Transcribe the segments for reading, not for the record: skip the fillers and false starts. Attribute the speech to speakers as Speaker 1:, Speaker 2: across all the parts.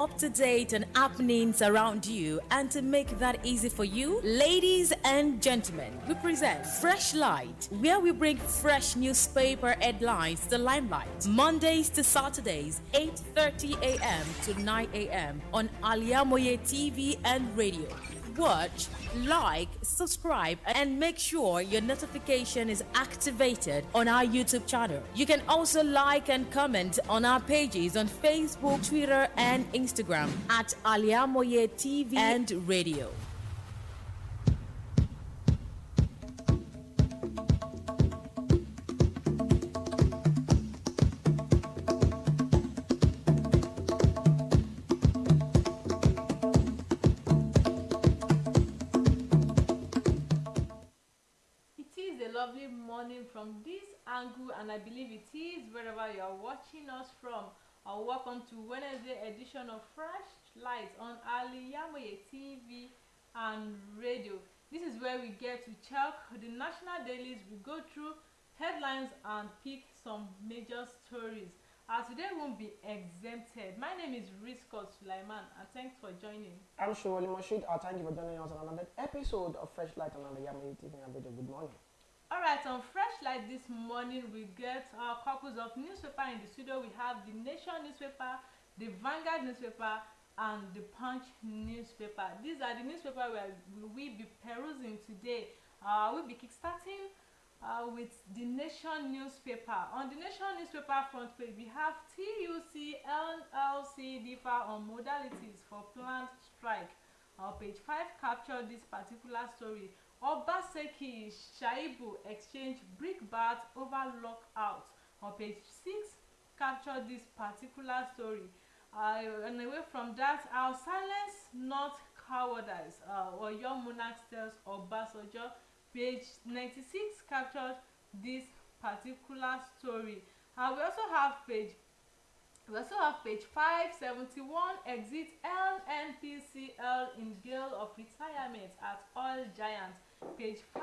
Speaker 1: up to date on happenings around you, and to make that easy for you, ladies and gentlemen, we present Freshlight, where we bring fresh newspaper headlines to the limelight. Mondays to Saturdays, 8:30 a.m. to 9 a.m. on Al-IyamoyeTv and radio. Watch, like, subscribe, and make sure your notification is activated on our YouTube channel. You can also like and comment on our pages on Facebook, Twitter, and Instagram at Al-IyamoyeTV and radio.
Speaker 2: It is a lovely morning from this angle, and I believe it is wherever you are watching us from. Welcome to Wednesday edition of Fresh Light on Al-IyamoyeTv and radio. This is where we get to check the national dailies. We go through headlines and pick some major stories. Today won't be exempted. My name is RISQAT, SULAIMON, and thanks for joining.
Speaker 3: I'm SOWOLE, MOSHOOD. Thank you for joining us on another episode of Freshlight on Al-IyamoyeTv and radio. Good morning.
Speaker 2: Alright, on Freshlight this morning we get couples of newspaper in the studio. We have the Nation newspaper, the Vanguard newspaper, and the Punch newspaper. These are the newspapers where we will be perusing today. We'll be kickstarting with the Nation newspaper. On the Nation newspaper front page, we have TUC LLC differ on modalities for planned strike. Page 5 captured this particular story. Obaseki Shaibu exchange brickbat over lockout. On page 6 captured this particular story. And away from that, our silence not cowardice. Or your monarch tells Obasanjo. Page 96 captured this particular story. We also have page 571 exit LNPCL in gale of retirement at oil giant. Page 5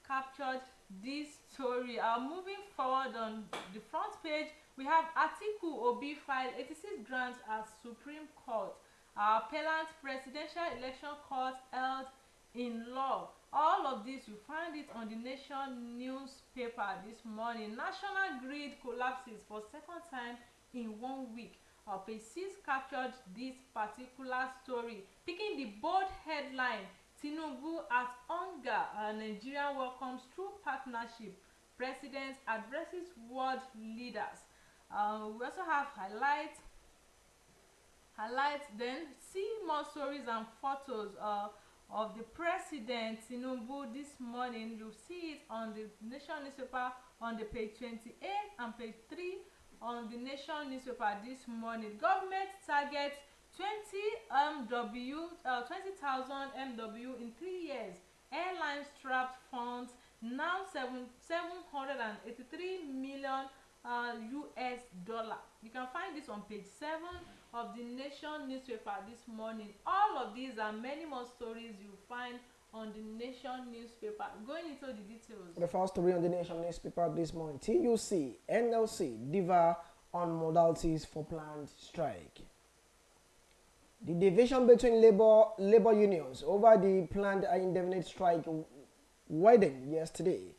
Speaker 2: captured this story. Moving forward on the front page, we have Atiku Obi filed 86 grants at Supreme Court. Appellant presidential election court held in law. All of this, you find it on the Nation newspaper this morning. National grid collapses for second time in 1 week. Page 6 captured this particular story. Picking the bold headline, Tinubu at hunger, Nigeria welcomes true partnership. President addresses world leaders. We also have highlights. Then see more stories and photos of the president Tinubu this morning. You see it on the Nation newspaper on the page 28 and page 3 on the Nation newspaper this morning. Government targets 20,000 MW in 3 years. Airlines trapped funds now 783 million US dollar. You can find this on page 7 of the Nation newspaper this morning. All of these and many more stories you find on the Nation newspaper. Going into the details.
Speaker 3: The first story on the Nation newspaper this morning: TUC NLC differ on modalities for planned strike. The division between labor unions over the planned indefinite strike widened yesterday.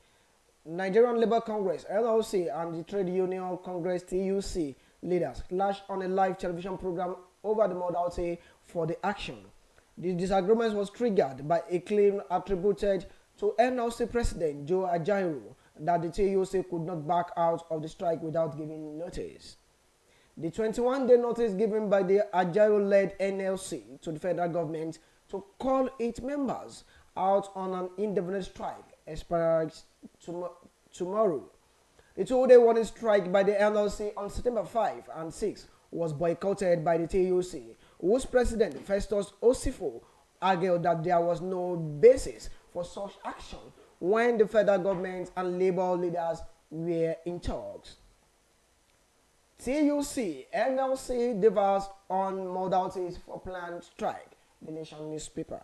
Speaker 3: Nigerian Labour Congress (NLC) and the Trade Union Congress (TUC) leaders clashed on a live television program over the modality for the action. The disagreement was triggered by a claim attributed to NLC President Joe Ajaero that the TUC could not back out of the strike without giving notice. The 21-day notice given by the Ajaero-led NLC to the federal government to call its members out on an indefinite strike expires tomorrow. The two-day warning strike by the NLC on September 5 and 6 was boycotted by the TUC, whose president Festus Osifo argued that there was no basis for such action when the federal government and labor leaders were in talks. TUC NLC differs on modalities for planned strike. The Nation newspaper.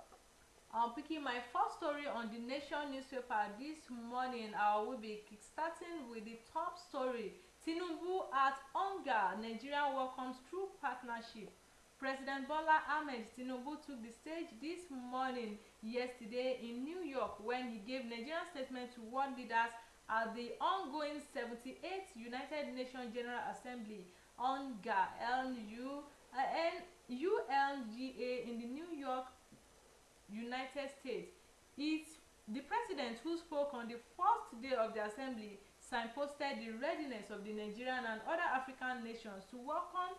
Speaker 2: I'm picking my first story on the Nation newspaper this morning. I will be kickstarting with the top story. Tinubu at hunger, Nigeria welcomes true partnership. President Bola Ahmed Tinubu took the stage this morning yesterday in New York when he gave Nigerian statement to world leaders at the ongoing 78th United Nations General Assembly UNGA in the New York, United States. The president, who spoke on the first day of the assembly, signposted the readiness of the Nigerian and other African nations to welcome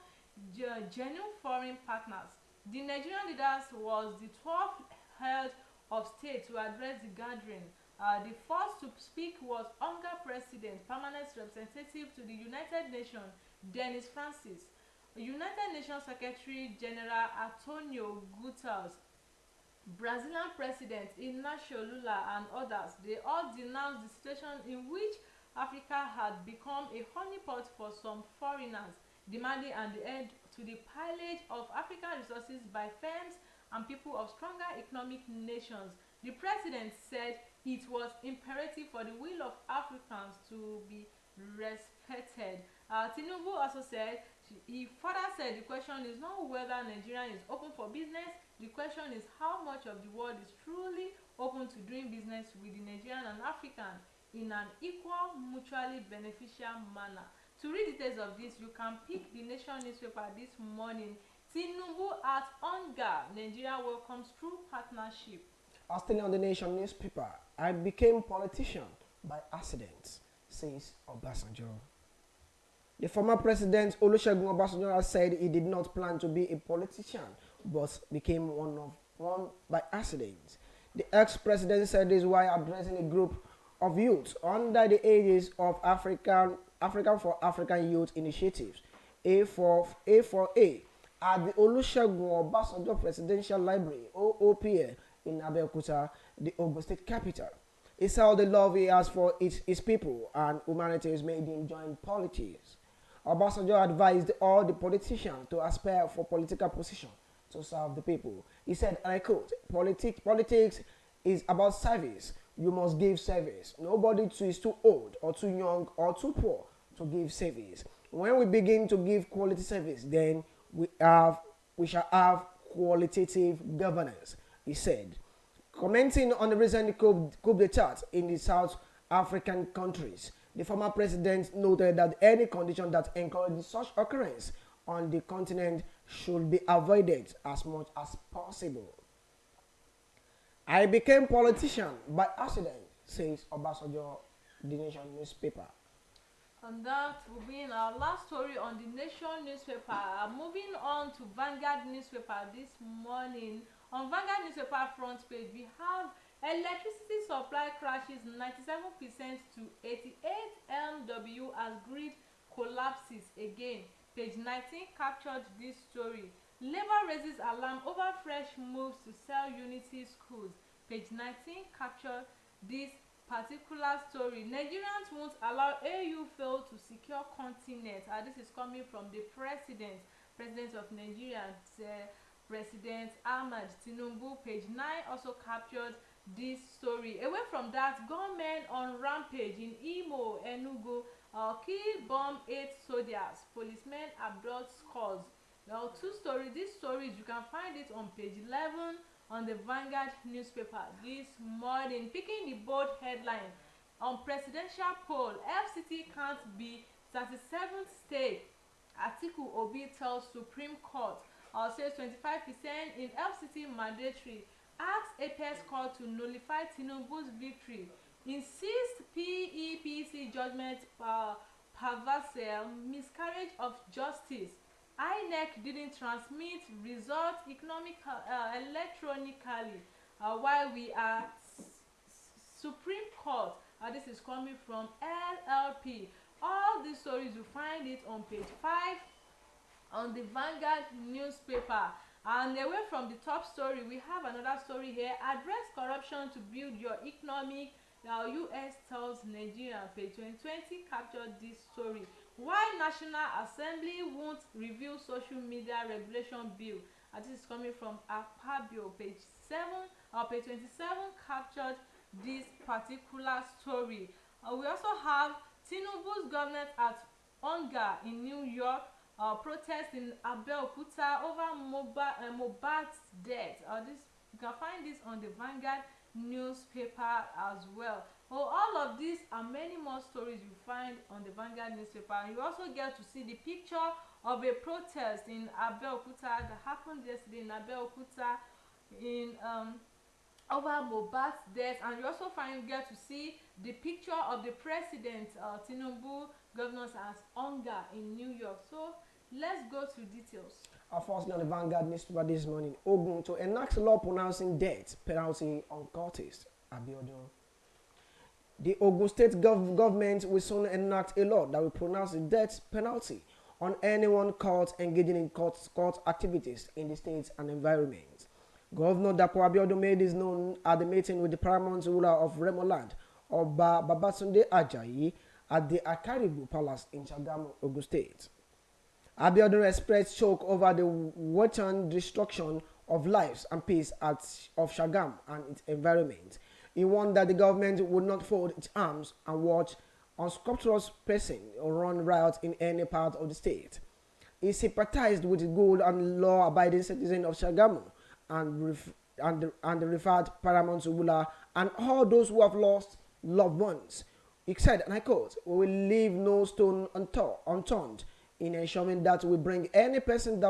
Speaker 2: genuine foreign partners. The Nigerian leaders was the 12th head of state to address the gathering. The first to speak was UNGA President, Permanent Representative to the United Nations, Dennis Francis, United Nations Secretary General Antonio Guterres, Brazilian President Inácio Lula, and others. They all denounced the situation in which Africa had become a honeypot for some foreigners, demanding an end to the pillage of African resources by firms and people of stronger economic nations. The president said it was imperative for the will of Africans to be respected. Tinubu also said, he further said, the question is not whether Nigeria is open for business, the question is how much of the world is truly open to doing business with the Nigerian and African in an equal, mutually beneficial manner. To read details of this, you can pick the Nation newspaper this morning. Tinubu at UNGA, Nigeria welcomes true partnership.
Speaker 3: Still on the Nation newspaper, I became politician by accident, says Obasanjo. The former president Olusegun Obasanjo has said he did not plan to be a politician, but became one by accident. The ex-president said this while addressing a group of youth under the aegis of African for African Youth Initiatives, A4A, at the Olusegun Obasanjo Presidential Library, OOPL, in Abeokuta, the Ogun State capital. He saw the love he has for his people and humanity has made him join politics. Obasanjo advised all the politicians to aspire for political position to serve the people. He said, and I quote, politics is about service. You must give service. Nobody is too old or too young or too poor to give service. When we begin to give quality service, then we shall have qualitative governance, he said. Commenting on the recent coup d'etat in the South African countries, the former president noted that any condition that encourages such occurrence on the continent should be avoided as much as possible. I became politician by accident, says Obasanjo, the Nation newspaper.
Speaker 2: And that will be in our last story on the Nation newspaper. Moving on to Vanguard newspaper this morning. On Vanguard newspaper front page, we have electricity supply crashes 97% to 88 MW as grid collapses again. Page 19 captured this story. Labour raises alarm over fresh moves to sell Unity schools. Page 19 captured this particular story. Nigerians won't allow AU fail to secure continent. This is coming from the president of Nigeria, President Ahmed Tinubu. Page 9 also captured this story. Away from that, gunmen on rampage in Imo, Enugu, kill, bomb 8 soldiers. Policemen abduct skulls. Now, these stories, you can find it on page 11 on the Vanguard newspaper this morning. Picking the bold headline on presidential poll, FCT can't be 37th state. Atiku Obi tells Supreme Court. Says 25% in FCT mandatory. Asks Apex Court to nullify Tinubu's victory. Insists PEPC judgment perversel, miscarriage of justice. INEC didn't transmit results electronically while we are Supreme Court. This is coming from LLP. All these stories, you find it on page 5 on the Vanguard newspaper. And away from the top story, we have another story here. Address corruption to build your economic. US tells Nigeria. Page 2020 captured this story. Why National Assembly won't review social media regulation bill. This is coming from Akpabio. Page 27 captured this particular story. We also have Tinubu's government at UNGA in New York. protest in Abeokuta over Mohbad's death. This you can find this on the Vanguard newspaper as well. All of these and many more stories you find on the Vanguard newspaper. And you also get to see the picture of a protest in Abeokuta that happened yesterday in Abeokuta in over Mohbad's death. And you also get to see the picture of the president Tinubu governors as hunger in New York. So let's go to details.
Speaker 3: Firstly, on the Vanguard newspaper this morning, Ogun to enact law pronouncing death penalty on cultists. Abiodun. The Ogun State government will soon enact a law that will pronounce the death penalty on anyone caught engaging in court activities in the state and environment. Governor Dapo Abiodun made this known at the meeting with the paramount ruler of Remoland, Oba Babatunde Ajayi, at the Akaribu Palace in Shagamu, Ogun State. Abiodun expressed shock over the wanton destruction of lives and peace of Shagamu and its environment. He warned that the government would not fold its arms and watch unscrupulous person run riot in any part of the state. He sympathized with the good and law-abiding citizens of Shagamu and the referred paramount ruler and all those who have lost loved ones. He said, and I quote, "We will leave no stone unturned in ensuring that we bring any person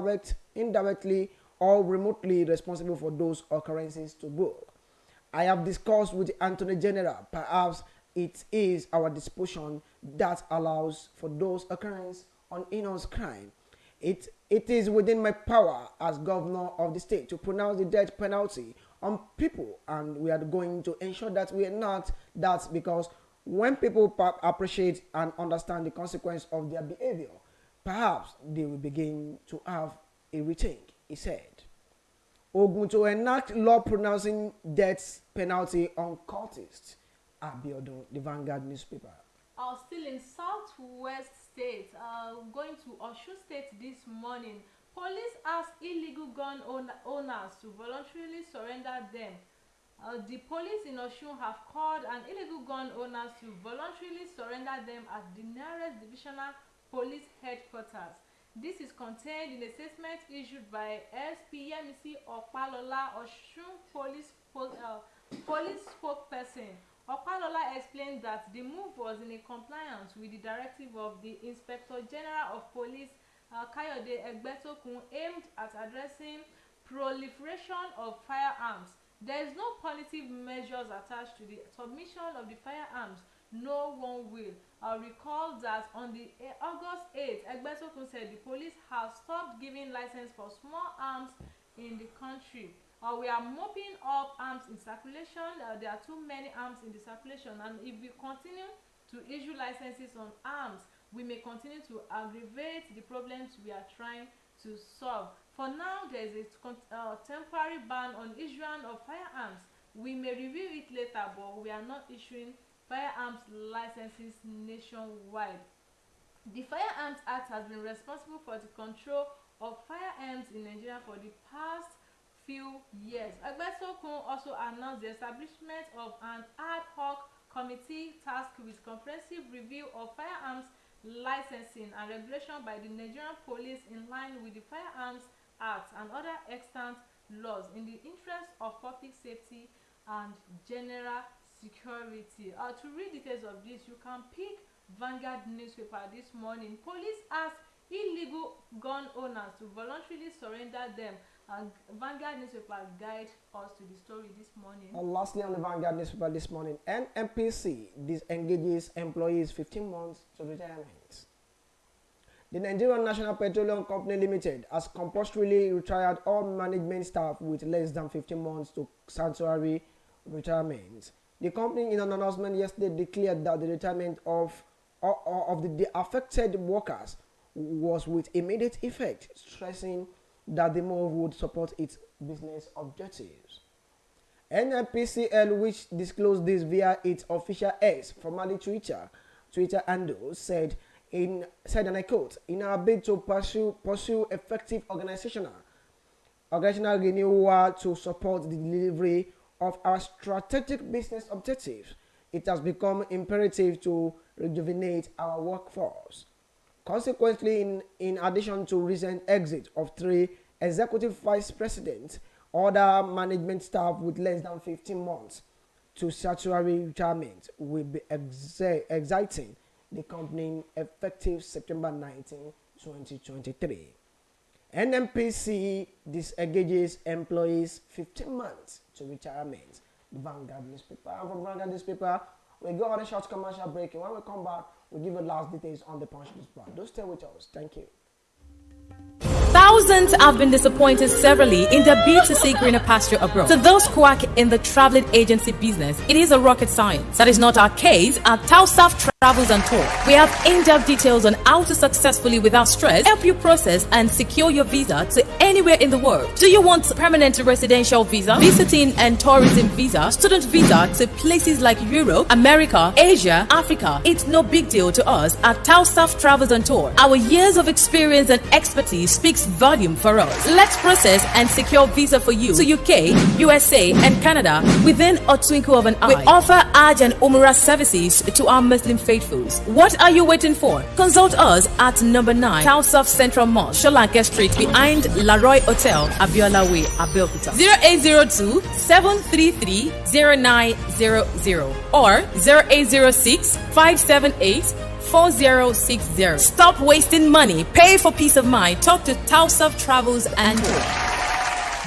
Speaker 3: indirectly or remotely responsible for those occurrences to book. I have discussed with the Attorney General. Perhaps it is our disposition that allows for those occurrences on heinous crime. It is within my power as governor of the state to pronounce the death penalty on people, and we are going to ensure that we enact that, because when people appreciate and understand the consequence of their behavior, perhaps they will begin to have a rethink," he said. Ogun to enact law pronouncing death penalty on cultists. Abiodun, the Vanguard newspaper.
Speaker 2: Still in Southwest State, going to Osun State this morning. Police asked illegal gun owners to voluntarily surrender them. The police in Osun have called on illegal gun owners to voluntarily surrender them at the nearest divisional police headquarters. This is contained in a statement issued by SP Yemisi Opalola, Osun police spokesperson. Opalola explained that the move was in compliance with the directive of the Inspector General of Police, Kayode Egbetokun, aimed at addressing proliferation of firearms. There is no punitive measures attached to the submission of the firearms. No one will. Recall that on the August 8th, Egbetokun said the police have stopped giving license for small arms in the country. We are mopping up arms in circulation. There are too many arms in the circulation, and if we continue to issue licenses on arms, we may continue to aggravate the problems we are trying to solve. For now, there is a temporary ban on issuance of firearms. We may review it later, but we are not issuing firearms licenses nationwide. The Firearms Act has been responsible for the control of firearms in Nigeria for the past few years. Egbetokun also announced the establishment of an ad hoc committee tasked with comprehensive review of firearms licensing and regulation by the Nigerian police in line with the Firearms Act and other extant laws in the interest of public safety and general security. To read details of this, you can pick Vanguard newspaper this morning. Police asked illegal gun owners to voluntarily surrender them. Vanguard newspaper guide us to the story this morning.
Speaker 3: Lastly, on the Vanguard newspaper this morning, NNPC disengages employees 15 months to retirement. The Nigerian National Petroleum Company Limited has compulsorily retired all management staff with less than 15 months to sanctuary retirement. The company, in an announcement yesterday, declared that the retirement of the affected workers was with immediate effect, stressing that the move would support its business objectives. NNPCL, which disclosed this via its official X, formerly Twitter handle, said, and I quote, "In our bid to pursue effective organizational renewal to support the delivery of our strategic business objectives, it has become imperative to rejuvenate our workforce. Consequently, in addition to recent exit of 3 executive vice presidents, other management staff with less than 15 months to statutory retirement will be exiting the company effective September 19, 2023. NMPC disengages employees 15 months to retirement. The Vanguard newspaper. And from Vanguard newspaper, we go on a short commercial break. And when we come back, we'll give you last details on the Punch newspaper. Don't stay with us. Thank you.
Speaker 1: Thousands have been disappointed severally in their bid to seek greener pasture abroad. To those quack in the traveling agency business, it is a rocket science. That is not our case at Tausaf Travels and Tour. We have in-depth details on how to successfully, without stress, help you process and secure your visa to anywhere in the world. Do you want permanent residential visa, visiting and tourism visa, student visa to places like Europe, America, Asia, Africa? It's no big deal to us at Tausaf Travels and Tour. Our years of experience and expertise speaks volume for us. Let's process and secure visa for you to UK, USA, and Canada within a twinkle of an eye. We offer Hajj and Umrah services to our Muslim faithfuls. What are you waiting for? Consult us at number 9 Tausaf Central Mall, Sholanke Street, behind Laroy Hotel, Abiola Way, Abeokuta. 0802 733 0900 or 0806 578 4060. Stop wasting money. Pay for peace of mind. Talk to Tausaf Travels and Tour.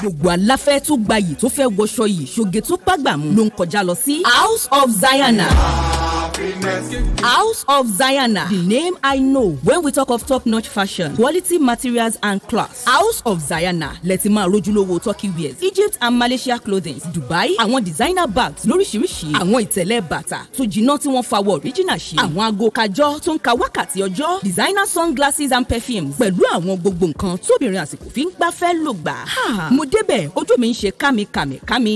Speaker 4: Gbogbo aláfẹ́ tó gbayì tó fẹ́ wọṣọ yìí ṣoge tó bágbàmú ló ń kọjá lọ sí House of Zayana. House of Zayana, the name I know when we talk of top-notch fashion, quality materials and class. House of Zayana, lẹ́tí máa rójúlówó Turkey wears, Egypt and Malaysia clothing, Dubai, àwọn designer bags lóríṣiríṣi, àwọn ìtẹ̀lẹ̀ bàtà tó jiná tí wọ́n fawọ́ original ṣe, àwọn aago kajọ́ tó ń ka wákàtí ọjọ́, designer sunglasses and perfumes, pẹ̀lú àwọn gbogbo nǹkan tóbìnrin àsìkò fi ń gbafẹ́ lò gbà. Mo débẹ̀ ojú mi ń ṣe kámi,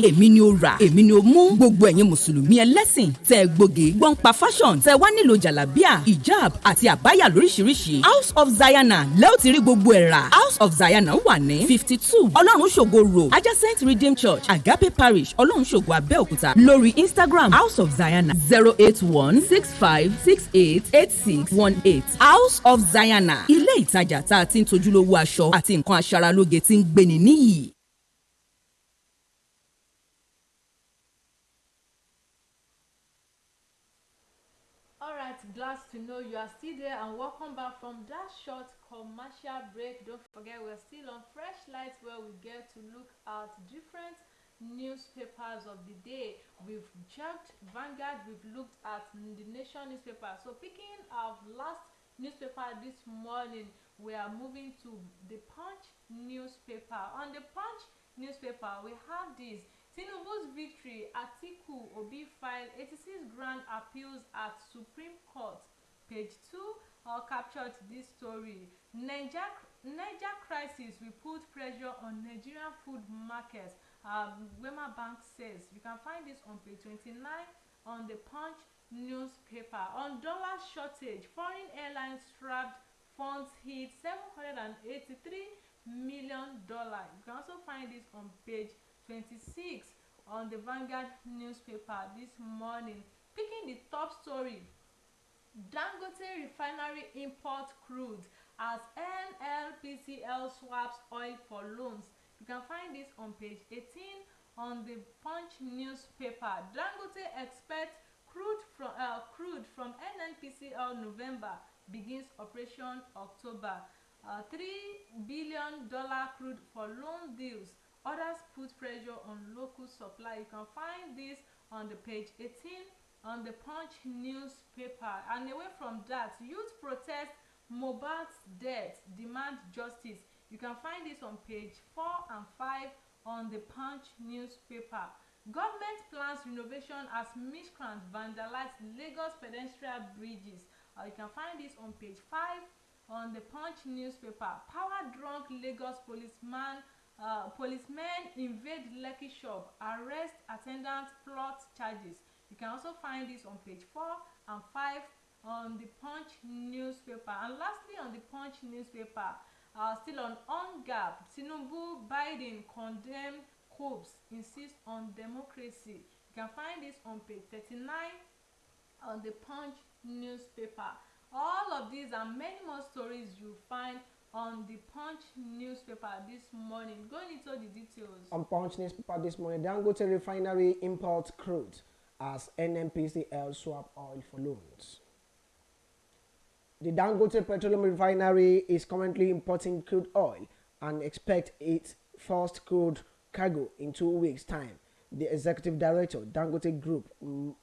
Speaker 4: èmi ni ó rà, èmi ni ó mú. Gbogbo ẹ̀yin mùsùlùmí ẹlẹ́sìn tẹ́ gbòógè gbọ́n pa fashion tẹ́ wá nílò jàlábíà, hijab àti àbáyà lóríṣiríṣi. House of Zayana lẹ́ò ti rí gbogbo ẹ̀ rà. House of Zayana wà ní 52 Ọlọ́run ṣògo road adjacent Redeemed Church Agape Parish Ọlọ́run ṣògo Abẹ́òkúta. Lórí Instagram House of Zayana 08165688618. House of Zayana, ilé ìtajà tá a ti ń tojúlówó aṣọ àti nǹkan aṣaralóge tí ń gbéni níyì.
Speaker 2: Glad to know you are still there, and welcome back from that short commercial break. Don't forget, we're still on Freshlight, where we get to look at different newspapers of the day. We've checked Vanguard, we've looked at the Nation newspaper. So picking our last newspaper this morning, we are moving to the Punch newspaper. On the Punch newspaper, we have this: Tinubu's victory, Atiku Obi filed 86 grand appeals at Supreme Court. Page 2 captured this story. Niger crisis will put pressure on Nigerian food markets. Wema Bank says. You can find this on page 29 on the Punch newspaper. On dollar shortage, foreign airlines trapped, funds hit $783 million. You can also find this on page 26 on the Vanguard newspaper this morning. Picking the top story: Dangote refinery import crude as NLPCL swaps oil for loans. You can find this on page 18 on the Punch newspaper. Dangote expects crude from NNPCL November, begins operation October. $3 billion crude for loan deals. Others put pressure on local supply. You can find this on the page 18 on the Punch newspaper. And away from that, youth protest Mohbad's death, demand justice. You can find this on page 4 and 5 on the Punch newspaper. Government plans renovation as miscreants vandalize Lagos pedestrian bridges. You can find this on page 5 on the Punch newspaper. Power-drunk Lagos policemen invade Lekki shop, arrest attendant, plot charges. You can also find this on page 4 and 5 on the Punch newspaper. And lastly, on the Punch newspaper, still on gap, Tinubu, Biden condemn coups, insist on democracy. You can find this on page 39 on the Punch newspaper. All of these and many more stories you find on the Punch newspaper this morning. Going into the details.
Speaker 3: On Punch newspaper this morning, Dangote Refinery imports crude as NNPCL swap oil for loans. The Dangote Petroleum Refinery is currently importing crude oil and expect its first crude cargo in 2 weeks' time. The executive director, Dangote Group, the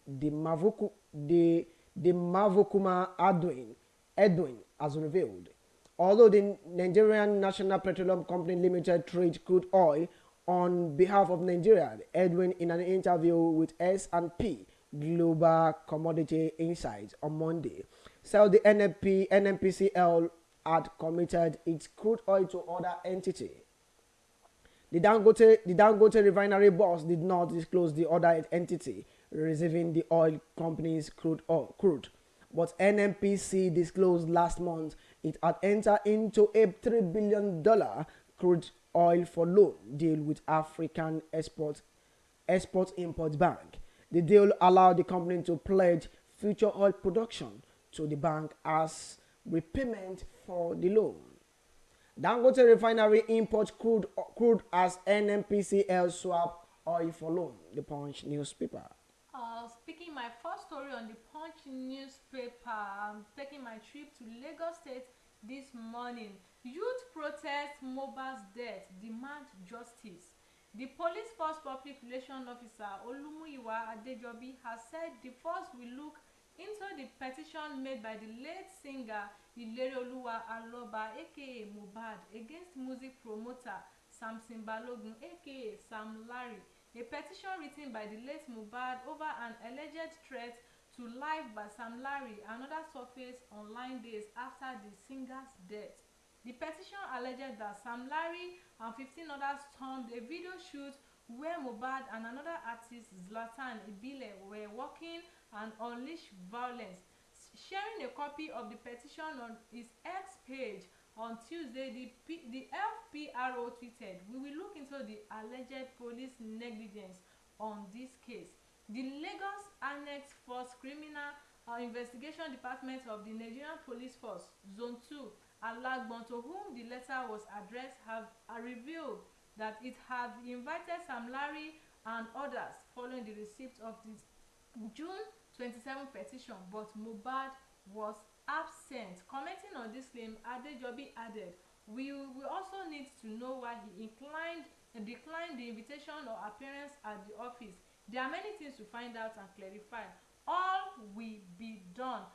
Speaker 3: Mavokuma Edwin, has revealed. Although the Nigerian National Petroleum Company Limited trades crude oil on behalf of Nigeria, Edwin, in an interview with S&P Global Commodity Insights on Monday, said the NNPCL had committed its crude oil to other entity. The Dangote refinery boss did not disclose the other entity receiving the oil company's crude, but NNPC disclosed last month it had entered into a $3 billion crude oil for loan deal with African Export-Import Bank. The deal allowed the company to pledge future oil production to the bank as repayment for the loan. Dangote Refinery imports crude as NNPCL swap oil for loan. The Punch newspaper.
Speaker 2: Speaking my first story on the Punch newspaper, I'm taking my trip to Lagos State this morning. Youth protest Mohbad's death, demand justice. The police force public relations officer Olumuyiwa Adejobi has said the force will look into the petition made by the late singer Ilereoluwa Aloba aka Mohbad against music promoter Samson Balogun aka Sam Larry. A petition written by the late Mohbad over an alleged threat to life by Sam Larry and other surfaced online days after the singer's death. The petition alleged that Sam Larry and 15 others stormed a video shoot where Mohbad and another artist, Zlatan Ibile, were walking and unleashed violence. Sharing a copy of the petition on his X page on Tuesday, the FPRO tweeted, "We will look into the alleged police negligence on this case." The Lagos Annex Force Criminal Investigation Department of the Nigerian Police Force, Zone 2, Alagbon, to whom the letter was addressed, have revealed that it had invited Sam Larry and others following the receipt of the June 27 petition, but Mohbad was absent. Commenting on this claim, Adejobi added, "We will also need to know why he declined the invitation or appearance at the office. There are many things to find out and clarify. All will be done."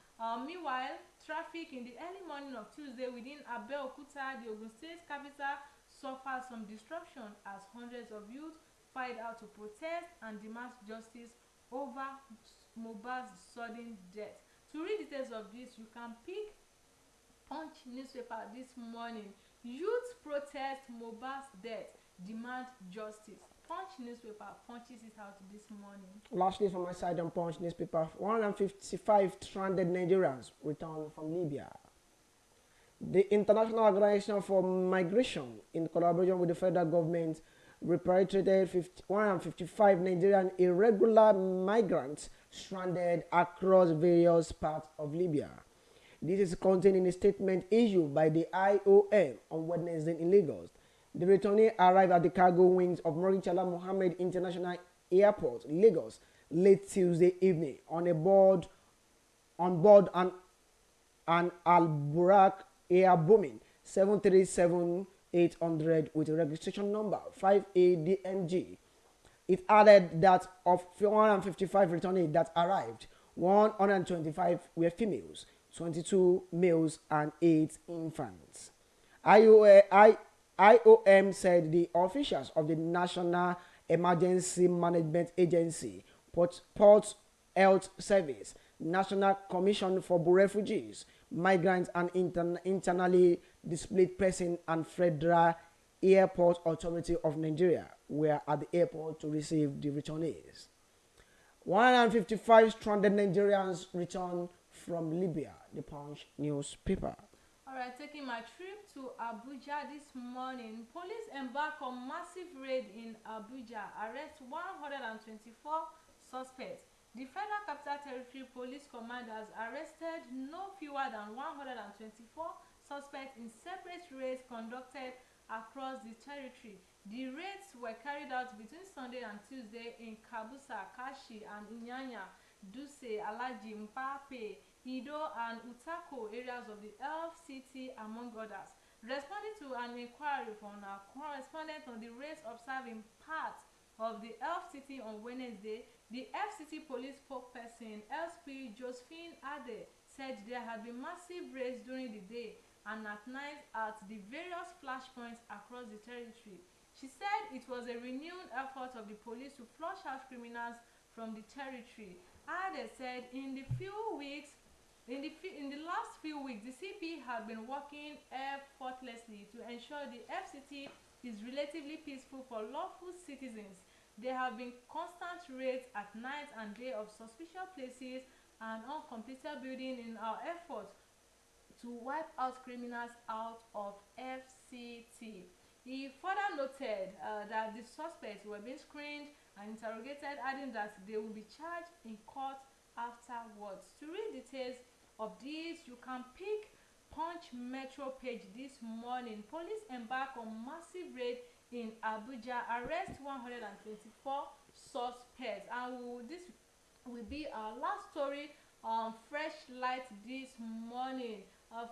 Speaker 2: Meanwhile, traffic in the early morning of Tuesday within Abeokuta, the Ogun State capital, suffered some disruption as hundreds of youth filed out to protest and demand justice over Mohbad's sudden death. To read details of this, you can pick Punch newspaper this morning. Youth protest Mohbad's death, demand justice. Punch newspaper punches it out this morning.
Speaker 3: Lastly, from my side on Punch newspaper, 155 stranded Nigerians returned from Libya. The International Organization for Migration, in collaboration with the federal government, repatriated 155 Nigerian irregular migrants stranded across various parts of Libya. This is contained in a statement issued by the IOM on Wednesday in Lagos. The returnee arrived at the cargo wings of Murichala Mohammed International Airport, Lagos, late Tuesday evening on board an Al-Burak Air Boeing 737-800 with a registration number 5ADMG. It added that of 455 returnees that arrived, 125 were females, 22 males, and 8 infants. IOM said the officials of the National Emergency Management Agency, Port Health Service, National Commission for Refugees, Migrants and Internally Displaced Persons, and Federal Airport Authority of Nigeria were at the airport to receive the returnees. 155 stranded Nigerians returned from Libya, the Punch newspaper.
Speaker 2: Alright, taking my trip to Abuja this morning, police embark on massive raid in Abuja, arrest 124 suspects. The Federal Capital Territory Police Command has arrested no fewer than 124 suspects in separate raids conducted across the territory. The raids were carried out between Sunday and Tuesday in Kabusa, Kashi, and Inyanya, Duse, Alaji, Mpape, Ido, and Utako areas of the FCT, among others. Responding to an inquiry from our correspondent on the raids observed in parts of the FCT on Wednesday, the FCT police spokesperson SP Josephine Ade said there had been massive raids during the day and at night at the various flashpoints across the territory. She said it was a renewed effort of the police to flush out criminals from the territory. Ade said in the last few weeks, the CP had been working effortlessly to ensure the FCT is relatively peaceful for lawful citizens. There have been constant raids at night and day of suspicious places and uncompleted buildings in our efforts to wipe out criminals out of FCT. He further noted that the suspects were being screened and interrogated, adding that they will be charged in court afterwards. To read details of this, you can pick Punch Metro page this morning. Police embark on massive raid in Abuja, arrest 124 suspects, and this will be our last story on Freshlight this morning.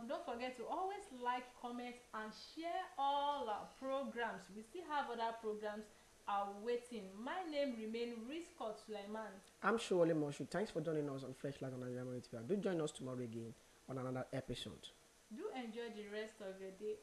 Speaker 2: Don't forget to always like, comment, and share all our programs. We still have other programs awaiting. My name remains RISQAT Sulaiman.
Speaker 3: I'm SOWOLE MOSHOOD. Thanks for joining us on Freshlight on Al-IyamoyeTv. Do join us tomorrow again on another episode.
Speaker 2: Do enjoy the rest of your day.